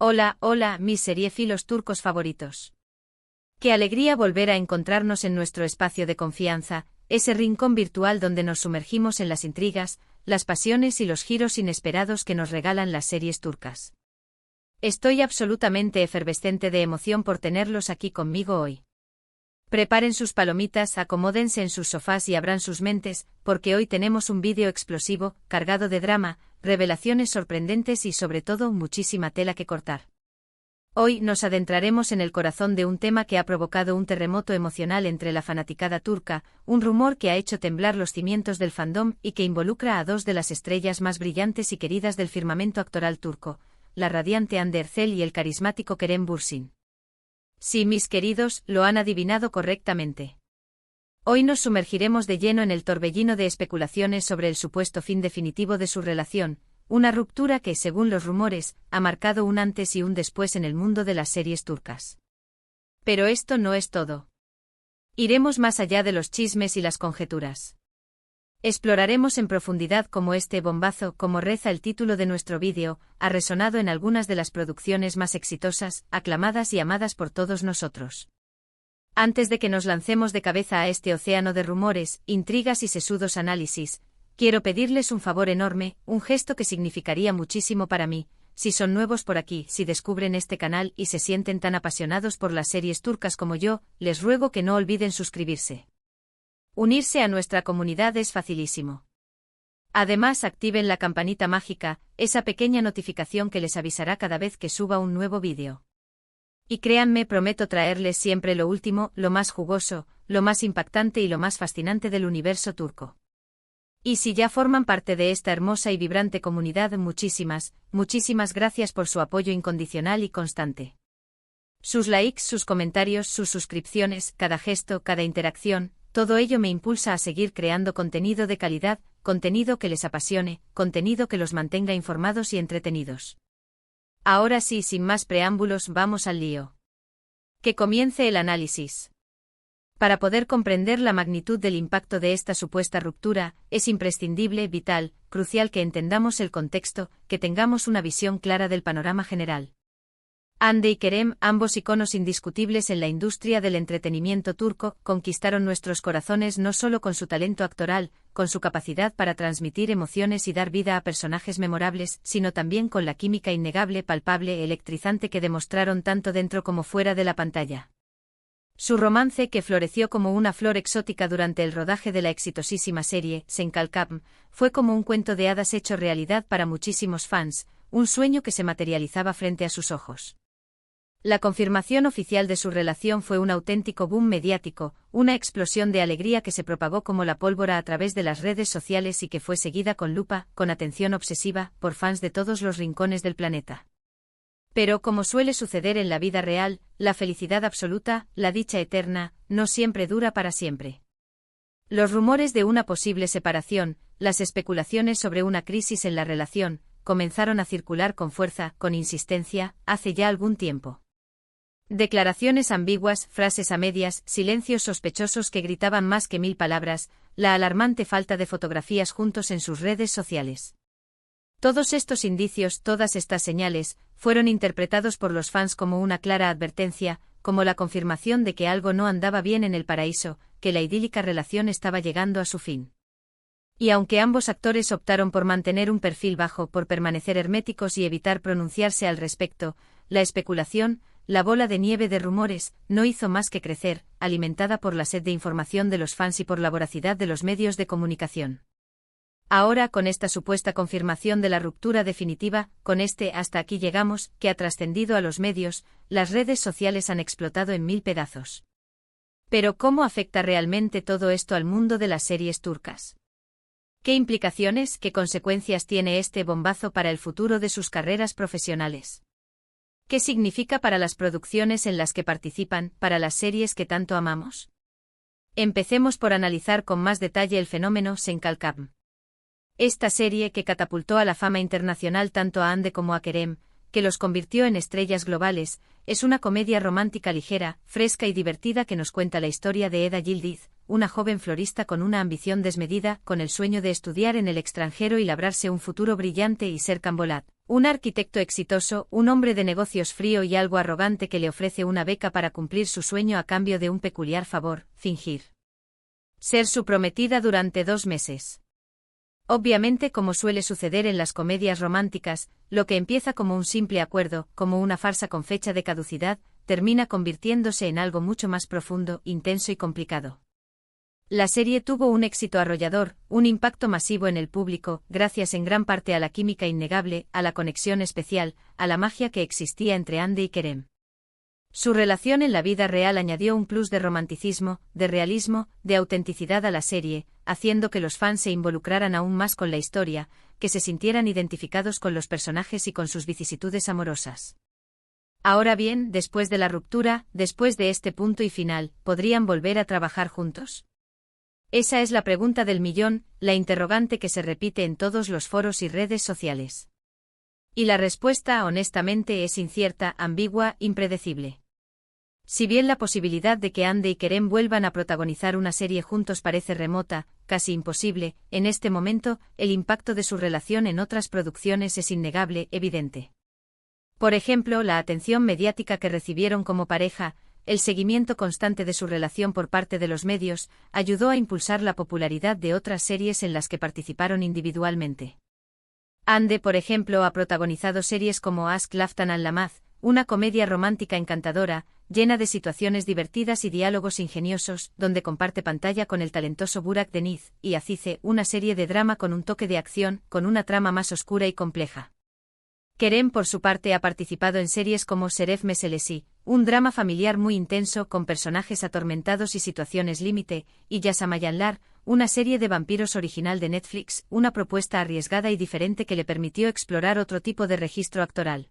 Hola, hola, mis seriéfilos turcos favoritos. Qué alegría volver a encontrarnos en nuestro espacio de confianza, ese rincón virtual donde nos sumergimos en las intrigas, las pasiones y los giros inesperados que nos regalan las series turcas. Estoy absolutamente efervescente de emoción por tenerlos aquí conmigo hoy. Preparen sus palomitas, acomódense en sus sofás y abran sus mentes, porque hoy tenemos un vídeo explosivo, cargado de drama, revelaciones sorprendentes y sobre todo muchísima tela que cortar. Hoy nos adentraremos en el corazón de un tema que ha provocado un terremoto emocional entre la fanaticada turca, un rumor que ha hecho temblar los cimientos del fandom y que involucra a dos de las estrellas más brillantes y queridas del firmamento actoral turco, la radiante Hande Erçel y el carismático Kerem Bürsin. Sí, mis queridos, lo han adivinado correctamente. Hoy nos sumergiremos de lleno en el torbellino de especulaciones sobre el supuesto fin definitivo de su relación, una ruptura que, según los rumores, ha marcado un antes y un después en el mundo de las series turcas. Pero esto no es todo. Iremos más allá de los chismes y las conjeturas. Exploraremos en profundidad cómo este bombazo, como reza el título de nuestro vídeo, ha resonado en algunas de las producciones más exitosas, aclamadas y amadas por todos nosotros. Antes de que nos lancemos de cabeza a este océano de rumores, intrigas y sesudos análisis, quiero pedirles un favor enorme, un gesto que significaría muchísimo para mí. Si son nuevos por aquí, si descubren este canal y se sienten tan apasionados por las series turcas como yo, les ruego que no olviden suscribirse. Unirse a nuestra comunidad es facilísimo. Además, activen la campanita mágica, esa pequeña notificación que les avisará cada vez que suba un nuevo vídeo. Y créanme, prometo traerles siempre lo último, lo más jugoso, lo más impactante y lo más fascinante del universo turco. Y si ya forman parte de esta hermosa y vibrante comunidad, muchísimas gracias por su apoyo incondicional y constante. Sus likes, sus comentarios, sus suscripciones, cada gesto, cada interacción, todo ello me impulsa a seguir creando contenido de calidad, contenido que les apasione, contenido que los mantenga informados y entretenidos. Ahora sí, sin más preámbulos, vamos al lío. Que comience el análisis. Para poder comprender la magnitud del impacto de esta supuesta ruptura, es imprescindible, vital, crucial que entendamos el contexto, que tengamos una visión clara del panorama general. Hande y Kerem, ambos iconos indiscutibles en la industria del entretenimiento turco, conquistaron nuestros corazones no solo con su talento actoral, con su capacidad para transmitir emociones y dar vida a personajes memorables, sino también con la química innegable, palpable, electrizante que demostraron tanto dentro como fuera de la pantalla. Su romance, que floreció como una flor exótica durante el rodaje de la exitosísima serie Sen Kalkam, fue como un cuento de hadas hecho realidad para muchísimos fans, un sueño que se materializaba frente a sus ojos. La confirmación oficial de su relación fue un auténtico boom mediático, una explosión de alegría que se propagó como la pólvora a través de las redes sociales y que fue seguida con lupa, con atención obsesiva, por fans de todos los rincones del planeta. Pero, como suele suceder en la vida real, la felicidad absoluta, la dicha eterna, no siempre dura para siempre. Los rumores de una posible separación, las especulaciones sobre una crisis en la relación, comenzaron a circular con fuerza, con insistencia, hace ya algún tiempo. Declaraciones ambiguas, frases a medias, silencios sospechosos que gritaban más que 1000 palabras, la alarmante falta de fotografías juntos en sus redes sociales. Todos estos indicios, todas estas señales, fueron interpretados por los fans como una clara advertencia, como la confirmación de que algo no andaba bien en el paraíso, que la idílica relación estaba llegando a su fin. Y aunque ambos actores optaron por mantener un perfil bajo, por permanecer herméticos y evitar pronunciarse al respecto, la especulación, la bola de nieve de rumores, no hizo más que crecer, alimentada por la sed de información de los fans y por la voracidad de los medios de comunicación. Ahora, con esta supuesta confirmación de la ruptura definitiva, con este hasta aquí llegamos, que ha trascendido a los medios, las redes sociales han explotado en 1000 pedazos. Pero ¿cómo afecta realmente todo esto al mundo de las series turcas? ¿Qué implicaciones, qué consecuencias tiene este bombazo para el futuro de sus carreras profesionales? ¿Qué significa para las producciones en las que participan, para las series que tanto amamos? Empecemos por analizar con más detalle el fenómeno Sen Kalkam. Esta serie que catapultó a la fama internacional tanto a Hande como a Kerem, que los convirtió en estrellas globales, es una comedia romántica ligera, fresca y divertida que nos cuenta la historia de Eda Yildiz, una joven florista con una ambición desmedida, con el sueño de estudiar en el extranjero y labrarse un futuro brillante, y Serkan Bolat, un arquitecto exitoso, un hombre de negocios frío y algo arrogante que le ofrece una beca para cumplir su sueño a cambio de un peculiar favor: fingir ser su prometida durante 2 meses. Obviamente, como suele suceder en las comedias románticas, lo que empieza como un simple acuerdo, como una farsa con fecha de caducidad, termina convirtiéndose en algo mucho más profundo, intenso y complicado. La serie tuvo un éxito arrollador, un impacto masivo en el público, gracias en gran parte a la química innegable, a la conexión especial, a la magia que existía entre Hande y Kerem. Su relación en la vida real añadió un plus de romanticismo, de realismo, de autenticidad a la serie, haciendo que los fans se involucraran aún más con la historia, que se sintieran identificados con los personajes y con sus vicisitudes amorosas. Ahora bien, después de la ruptura, después de este punto y final, ¿podrían volver a trabajar juntos? Esa es la pregunta del millón, la interrogante que se repite en todos los foros y redes sociales. Y la respuesta, honestamente, es incierta, ambigua, impredecible. Si bien la posibilidad de que Hande y Kerem vuelvan a protagonizar una serie juntos parece remota, casi imposible, en este momento, el impacto de su relación en otras producciones es innegable, evidente. Por ejemplo, la atención mediática que recibieron como pareja, el seguimiento constante de su relación por parte de los medios, ayudó a impulsar la popularidad de otras series en las que participaron individualmente. Hande, por ejemplo, ha protagonizado series como Ask Laftan al-Lamaz, una comedia romántica encantadora, llena de situaciones divertidas y diálogos ingeniosos, donde comparte pantalla con el talentoso Burak Deniz, y Azize, una serie de drama con un toque de acción, con una trama más oscura y compleja. Kerem, por su parte, ha participado en series como Seref Meselesi, un drama familiar muy intenso con personajes atormentados y situaciones límite, y Yasamayanlar, una serie de vampiros original de Netflix, una propuesta arriesgada y diferente que le permitió explorar otro tipo de registro actoral.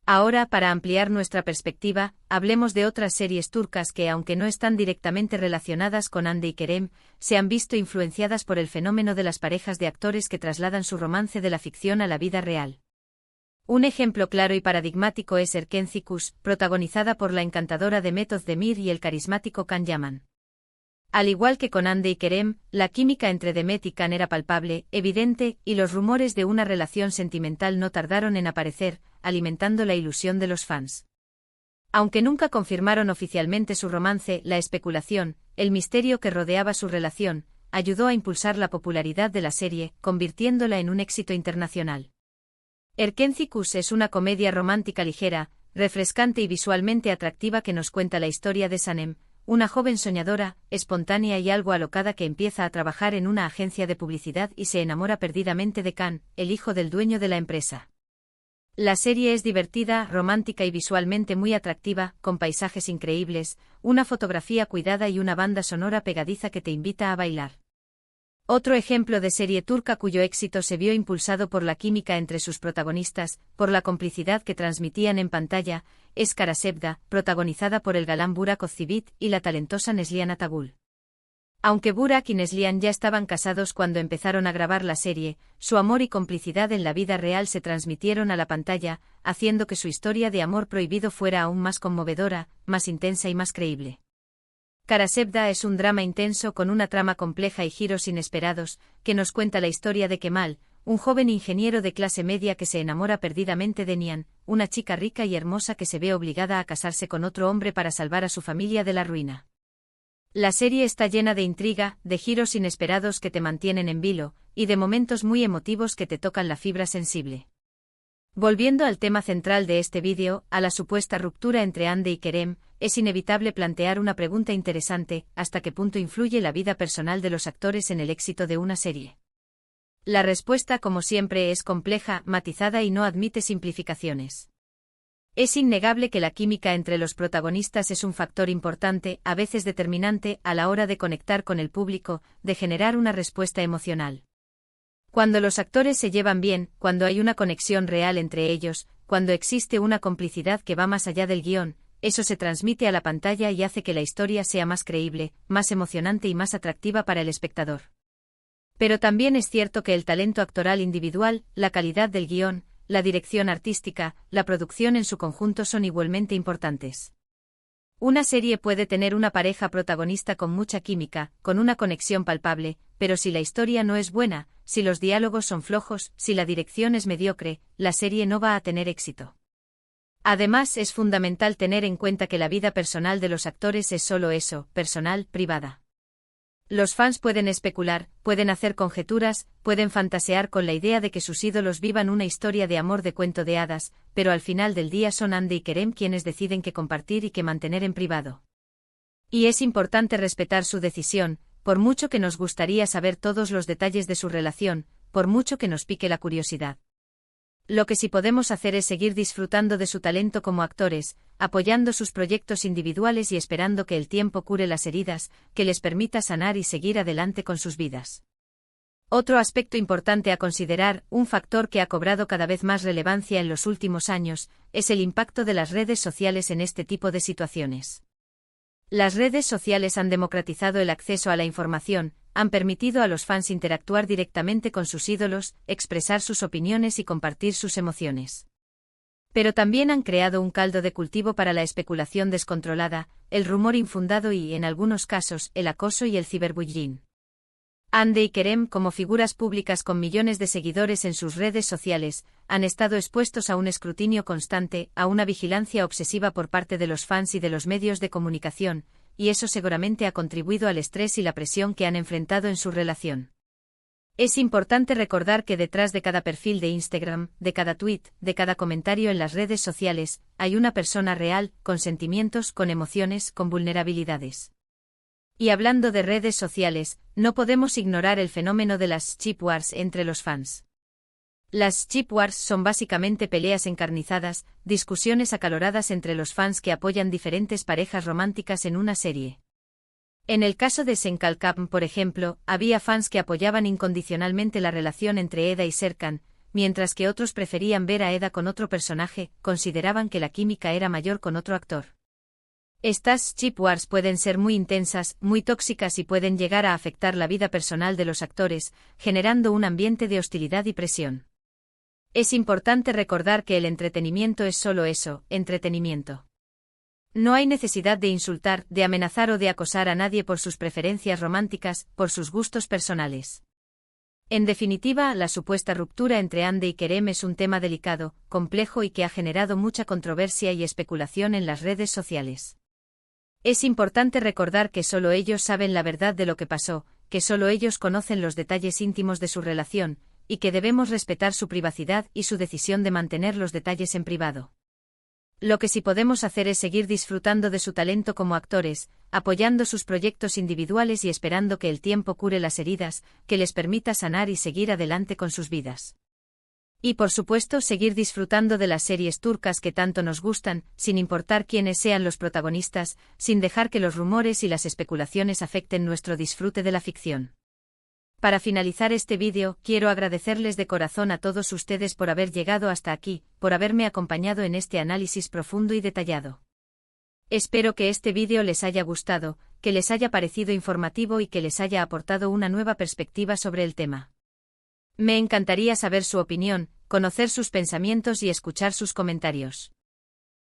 Ahora, para ampliar nuestra perspectiva, hablemos de otras series turcas que, aunque no están directamente relacionadas con Hande y Kerem, se han visto influenciadas por el fenómeno de las parejas de actores que trasladan su romance de la ficción a la vida real. Un ejemplo claro y paradigmático es Erkenci, protagonizada por la encantadora Demet Özdemir y el carismático Can Yaman. Al igual que con Hande y Kerem, la química entre Demet y Can era palpable, evidente, y los rumores de una relación sentimental no tardaron en aparecer, alimentando la ilusión de los fans. Aunque nunca confirmaron oficialmente su romance, la especulación, el misterio que rodeaba su relación, ayudó a impulsar la popularidad de la serie, convirtiéndola en un éxito internacional. Erkenci es una comedia romántica ligera, refrescante y visualmente atractiva que nos cuenta la historia de Sanem, una joven soñadora, espontánea y algo alocada que empieza a trabajar en una agencia de publicidad y se enamora perdidamente de Can, el hijo del dueño de la empresa. La serie es divertida, romántica y visualmente muy atractiva, con paisajes increíbles, una fotografía cuidada y una banda sonora pegadiza que te invita a bailar. Otro ejemplo de serie turca cuyo éxito se vio impulsado por la química entre sus protagonistas, por la complicidad que transmitían en pantalla, es Karasevda, protagonizada por el galán Burak Özçivit y la talentosa Neslihan Atagul. Aunque Burak y Neslihan ya estaban casados cuando empezaron a grabar la serie, su amor y complicidad en la vida real se transmitieron a la pantalla, haciendo que su historia de amor prohibido fuera aún más conmovedora, más intensa y más creíble. Karasevda es un drama intenso con una trama compleja y giros inesperados, que nos cuenta la historia de Kemal, un joven ingeniero de clase media que se enamora perdidamente de Nihan, una chica rica y hermosa que se ve obligada a casarse con otro hombre para salvar a su familia de la ruina. La serie está llena de intriga, de giros inesperados que te mantienen en vilo, y de momentos muy emotivos que te tocan la fibra sensible. Volviendo al tema central de este vídeo, a la supuesta ruptura entre Hande y Kerem, es inevitable plantear una pregunta interesante: ¿hasta qué punto influye la vida personal de los actores en el éxito de una serie? La respuesta, como siempre, es compleja, matizada y no admite simplificaciones. Es innegable que la química entre los protagonistas es un factor importante, a veces determinante, a la hora de conectar con el público, de generar una respuesta emocional. Cuando los actores se llevan bien, cuando hay una conexión real entre ellos, cuando existe una complicidad que va más allá del guión, eso se transmite a la pantalla y hace que la historia sea más creíble, más emocionante y más atractiva para el espectador. Pero también es cierto que el talento actoral individual, la calidad del guión, la dirección artística, la producción en su conjunto son igualmente importantes. Una serie puede tener una pareja protagonista con mucha química, con una conexión palpable, pero si la historia no es buena, si los diálogos son flojos, si la dirección es mediocre, la serie no va a tener éxito. Además, es fundamental tener en cuenta que la vida personal de los actores es solo eso, personal, privada. Los fans pueden especular, pueden hacer conjeturas, pueden fantasear con la idea de que sus ídolos vivan una historia de amor de cuento de hadas, pero al final del día son Hande y Kerem quienes deciden qué compartir y qué mantener en privado. Y es importante respetar su decisión, por mucho que nos gustaría saber todos los detalles de su relación, por mucho que nos pique la curiosidad. Lo que sí podemos hacer es seguir disfrutando de su talento como actores, apoyando sus proyectos individuales y esperando que el tiempo cure las heridas, que les permita sanar y seguir adelante con sus vidas. Otro aspecto importante a considerar, un factor que ha cobrado cada vez más relevancia en los últimos años, es el impacto de las redes sociales en este tipo de situaciones. Las redes sociales han democratizado el acceso a la información, han permitido a los fans interactuar directamente con sus ídolos, expresar sus opiniones y compartir sus emociones. Pero también han creado un caldo de cultivo para la especulación descontrolada, el rumor infundado y, en algunos casos, el acoso y el ciberbullying. Hande y Kerem, como figuras públicas con millones de seguidores en sus redes sociales, han estado expuestos a un escrutinio constante, a una vigilancia obsesiva por parte de los fans y de los medios de comunicación, y eso seguramente ha contribuido al estrés y la presión que han enfrentado en su relación. Es importante recordar que detrás de cada perfil de Instagram, de cada tweet, de cada comentario en las redes sociales, hay una persona real, con sentimientos, con emociones, con vulnerabilidades. Y hablando de redes sociales, no podemos ignorar el fenómeno de las chip wars entre los fans. Las chip wars son básicamente peleas encarnizadas, discusiones acaloradas entre los fans que apoyan diferentes parejas románticas en una serie. En el caso de Senkalkam, por ejemplo, había fans que apoyaban incondicionalmente la relación entre Eda y Serkan, mientras que otros preferían ver a Eda con otro personaje, consideraban que la química era mayor con otro actor. Estas chip wars pueden ser muy intensas, muy tóxicas y pueden llegar a afectar la vida personal de los actores, generando un ambiente de hostilidad y presión. Es importante recordar que el entretenimiento es solo eso, entretenimiento. No hay necesidad de insultar, de amenazar o de acosar a nadie por sus preferencias románticas, por sus gustos personales. En definitiva, la supuesta ruptura entre Hande y Kerem es un tema delicado, complejo y que ha generado mucha controversia y especulación en las redes sociales. Es importante recordar que solo ellos saben la verdad de lo que pasó, que solo ellos conocen los detalles íntimos de su relación, y que debemos respetar su privacidad y su decisión de mantener los detalles en privado. Lo que sí podemos hacer es seguir disfrutando de su talento como actores, apoyando sus proyectos individuales y esperando que el tiempo cure las heridas, que les permita sanar y seguir adelante con sus vidas. Y por supuesto seguir disfrutando de las series turcas que tanto nos gustan, sin importar quiénes sean los protagonistas, sin dejar que los rumores y las especulaciones afecten nuestro disfrute de la ficción. Para finalizar este vídeo, quiero agradecerles de corazón a todos ustedes por haber llegado hasta aquí, por haberme acompañado en este análisis profundo y detallado. Espero que este vídeo les haya gustado, que les haya parecido informativo y que les haya aportado una nueva perspectiva sobre el tema. Me encantaría saber su opinión, conocer sus pensamientos y escuchar sus comentarios.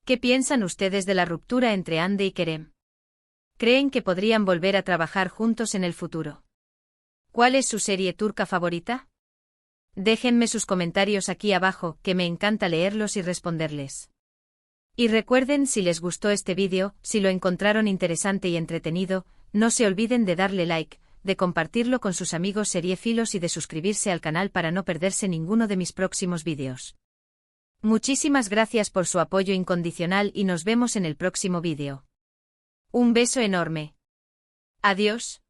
¿Qué piensan ustedes de la ruptura entre Hande y Kerem? ¿Creen que podrían volver a trabajar juntos en el futuro? ¿Cuál es su serie turca favorita? Déjenme sus comentarios aquí abajo, que me encanta leerlos y responderles. Y recuerden, si les gustó este vídeo, si lo encontraron interesante y entretenido, no se olviden de darle like, de compartirlo con sus amigos seriéfilos y de suscribirse al canal para no perderse ninguno de mis próximos vídeos. Muchísimas gracias por su apoyo incondicional y nos vemos en el próximo vídeo. Un beso enorme. Adiós.